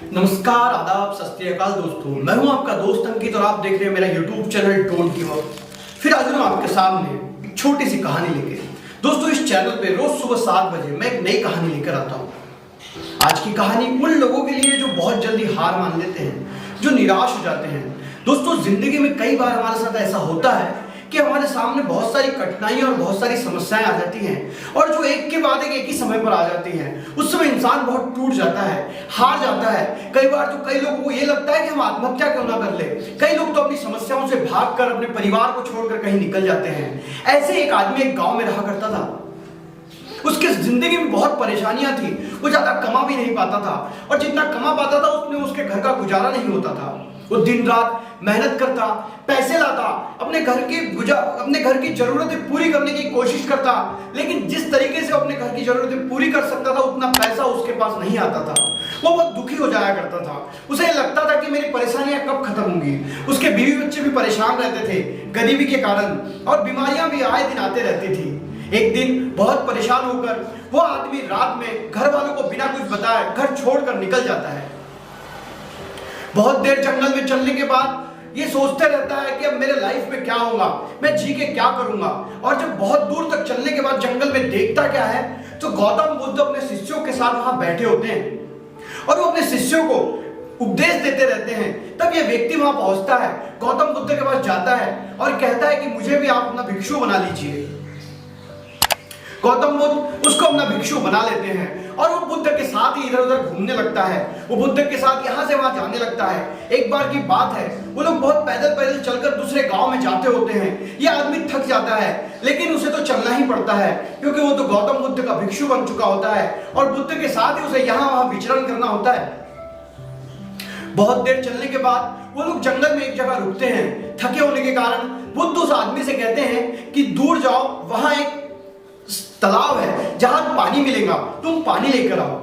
नमस्कार, आदाब, सत श्री अकाल दोस्तों। मैं हूं आपका दोस्त अंकित और आप देख रहे हैं मेरा YouTube channel don't give up. फिर आज मैं आपके सामने एक छोटी सी कहानी लेके दोस्तों इस चैनल पे रोज सुबह 7 बजे मैं एक नई कहानी लेकर आता हूं। आज की कहानी उन लोगों के लिए जो बहुत जल्दी हार मान लेते हैं, जो निराश हो जाते हैं। दोस्तों जिंदगी में कई बार हमारे साथ ऐसा होता है कि हमारे सामने बहुत सारी कठिनाइयां और बहुत सारी समस्याएं आ जाती हैं और जो एक के बाद एक ही समय पर आ जाती हैं। उस समय इंसान बहुत टूट जाता है, हार जाता है। कई बार तो कई लोगों को ये लगता है कि हम आत्महत्या क्यों ना कर ले। कई लोग तो अपनी समस्याओं से भागकर अपने परिवार को छोड़कर कहीं निकल जाते हैं। ऐसे एक आदमी एक गांव में रहा करता था। उसके जिंदगी में बहुत परेशानियां थी। वो ज्यादा कमा भी नहीं पाता था और जितना कमा पाता था उसमें उसके घर का गुजारा नहीं होता था। वो दिन रात मेहनत करता, पैसे लाता, अपने घर की जरूरतें पूरी करने की कोशिश करता, लेकिन जिस तरीके से अपने घर की जरूरतें पूरी कर सकता था उतना पैसा उसके पास नहीं आता था। वो बहुत दुखी हो जाया करता था। उसे लगता था कि मेरी परेशानियां कब खत्म होंगी। उसके बीवी बच्चे भी परेशान रहते थे गरीबी के कारण और बीमारियां भी आए दिन आते रहती थी। एक दिन बहुत परेशान होकर वो आदमी रात में घर वालों को बिना कुछ बताए घर छोड़कर निकल जाता है। बहुत देर जंगल में चलने के बाद ये सोचते रहता है कि अब मेरे लाइफ में क्या होगा, मैं जी के क्या करूंगा। और जब बहुत दूर तक चलने के बाद जंगल में देखता क्या है तो गौतम बुद्ध अपने शिष्यों के साथ वहां बैठे होते हैं और वो अपने शिष्यों को उपदेश देते रहते हैं। तब ये व्यक्ति वहां पहुंचता है, गौतम बुद्ध के पास जाता है और कहता है कि मुझे भी आप अपना भिक्षु बना लीजिए। गौतम बुद्ध उसको अपना भिक्षु बना लेते हैं और वो बुद्ध के साथ ही इधर उधर घूमने लगता है। वो बुद्ध के साथ यहाँ से वहां जाने लगता है। एक बार की बात है, वो लोग बहुत पैदल पैदल चलकर दूसरे गांव में जाते होते हैं। ये आदमी थक जाता है लेकिन उसे तो चलना ही पड़ता है क्योंकि वो तो गौतम बुद्ध का भिक्षु बन चुका होता है और बुद्ध के साथ ही उसे यहाँ वहां विचरण करना होता है। बहुत देर चलने के बाद वो लोग जंगल में एक जगह रुकते हैं। थके होने के कारण बुद्ध उस आदमी से कहते हैं कि दूर जाओ, वहां एक तालाब है जहां पानी मिलेगा, तुम पानी लेकर आओ।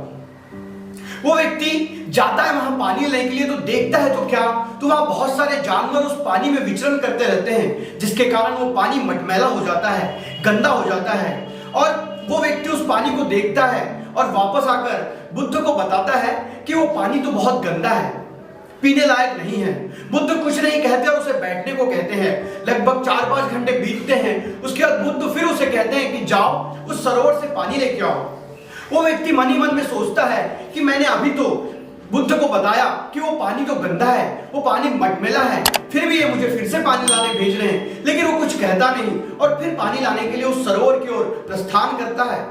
वो व्यक्ति जाता है वहां पानी लेने के लिए तो देखता है तो क्या, तो वहां बहुत सारे जानवर उस पानी में विचरण करते रहते हैं जिसके कारण वो पानी मटमैला हो जाता है, गंदा हो जाता है। और वो व्यक्ति उस पानी को देखता है और वापस आकर बुद्ध को बताता है कि वो पानी तो बहुत गंदा है, पीने लायक नहीं है। बुद्ध कुछ नहीं कहते और उसे बैठने को कहते हैं। लगभग 4-5 घंटे बीतते हैं। उसके बाद बुद्ध फिर उसे कहते हैं कि जाओ उस सरोवर से पानी लेके आओ। वो व्यक्ति मन ही मन में सोचता है कि मैंने अभी तो बुद्ध को बताया कि वो पानी तो गंदा है, वो पानी मटमैला है, फिर भी ये मुझे फिर से पानी लाने भेज रहे हैं। लेकिन वो कुछ कहता नहीं और फिर पानी लाने के लिए उस सरोवर की ओर प्रस्थान करता है।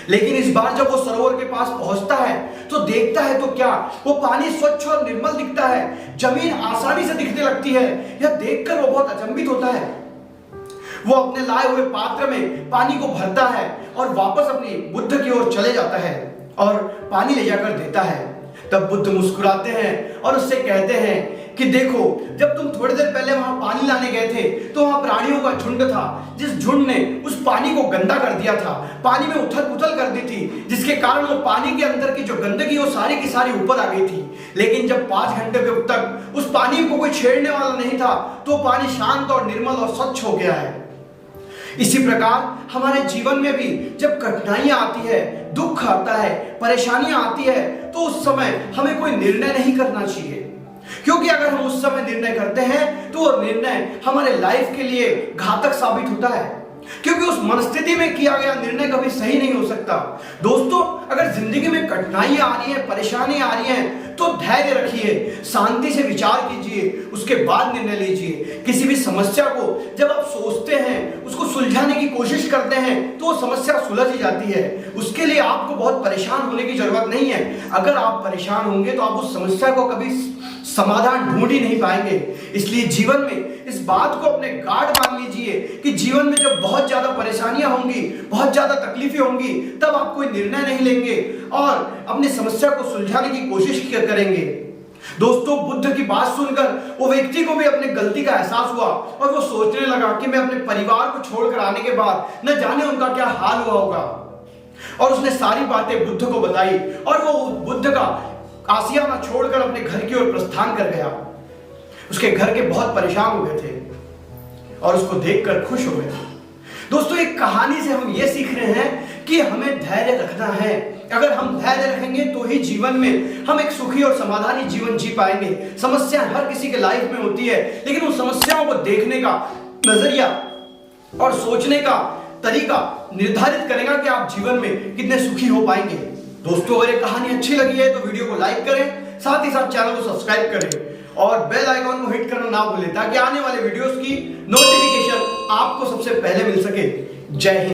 लेकिन इस बार जब वो सरोवर के पास पहुंचता है तो देखता है तो क्या, वो पानी स्वच्छ और निर्मल दिखता है। जमीन आसानी से दिखने लगती है। यह देखकर वो बहुत अचंभित होता है। वो अपने लाए हुए पात्र में पानी को भरता है और वापस अपनी बुद्ध की ओर चले जाता है और पानी ले जाकर देता है। तब बुद्ध मुस्कुराते हैं और उससे कहते हैं कि देखो, जब तुम थोड़ी देर पहले वहां पानी लाने गए थे तो वहां प्राणियों का झुंड था जिस झुंड ने उस पानी को गंदा कर दिया था, पानी में उथल पुथल कर दी थी, जिसके कारण वो पानी के अंदर की जो गंदगी वो सारी की सारी ऊपर आ गई थी। लेकिन जब 5 घंटे तक उस पानी को कोई छेड़ने वाला नहीं था तो पानी शांत और निर्मल और स्वच्छ हो गया है। इसी प्रकार हमारे जीवन में भी जब कठिनाइयां आती है, दुख आता है, परेशानियां आती है तो उस समय हमें कोई निर्णय नहीं करना चाहिए, क्योंकि अगर हम उस समय निर्णय करते हैं तो वो निर्णय हमारे लाइफ के लिए घातक साबित होता है, क्योंकि उस मनस्थिति में किया गया निर्णय कभी सही नहीं हो सकता। दोस्तों अगर जिंदगी में कठिनाइयां आ रही हैं, परेशानियां आ रही हैं तो धैर्य रखिए, शांति से विचार कीजिए, उसके बाद निर्णय लीजिए। किसी भी समस्या को जब आप सोचते हैं, उसको सुलझाने की कोशिश करते हैं तो वो समस्या सुलझ ही जाती है। उसके लिए आपको बहुत परेशान होने की जरूरत नहीं है। अगर आप परेशान होंगे तो आप उस समस्या को कभी समाधान ढूंढ ही नहीं पाएंगे। इसलिए जीवन में इस बात को अपने गार्ड मान लीजिए कि जीवन में जब बहुत ज्यादा परेशानियां होंगी, बहुत ज्यादा तकलीफें होंगी, तब आप कोई निर्णय नहीं लेंगे और अपनी समस्या को सुलझाने की कोशिश करेंगे। दोस्तों बुद्ध की बात सुनकर वो व्यक्ति को भी अपने गलती का एहसास हुआ और वो सोचने लगा कि मैं अपने परिवार को छोड़कर आने के बाद न जाने उनका क्या हाल हुआ होगा। और उसने सारी बातें बुद्ध को बताई और वो बुद्ध का आशियाना छोड़कर अपने घर की ओर प्रस्थान कर गया। उसके घर के बहुत परेशान हो गए थे और उसको देखकर खुश हो गए थे। दोस्तों एक कहानी से हम ये सीख रहे हैं कि हमें धैर्य रखना है, अगर हम धैर्य रखेंगे तो ही जीवन में हम एक सुखी और समाधानी जीवन जी पाएंगे। समस्या हर किसी के लाइफ में होती है, लेकिन उन समस्याओं को देखने का नजरिया और सोचने का तरीका निर्धारित करेगा कि आप जीवन में कितने सुखी हो पाएंगे। दोस्तों, अगर ये कहानी अच्छी लगी है तो वीडियो को लाइक करें, साथ ही साथ चैनल को सब्सक्राइब करें और बेल आइकॉन को हिट करना ना भूलें ताकि आने वाले वीडियोस की नोटिफिकेशन आपको सबसे पहले मिल सके। जय हिंद।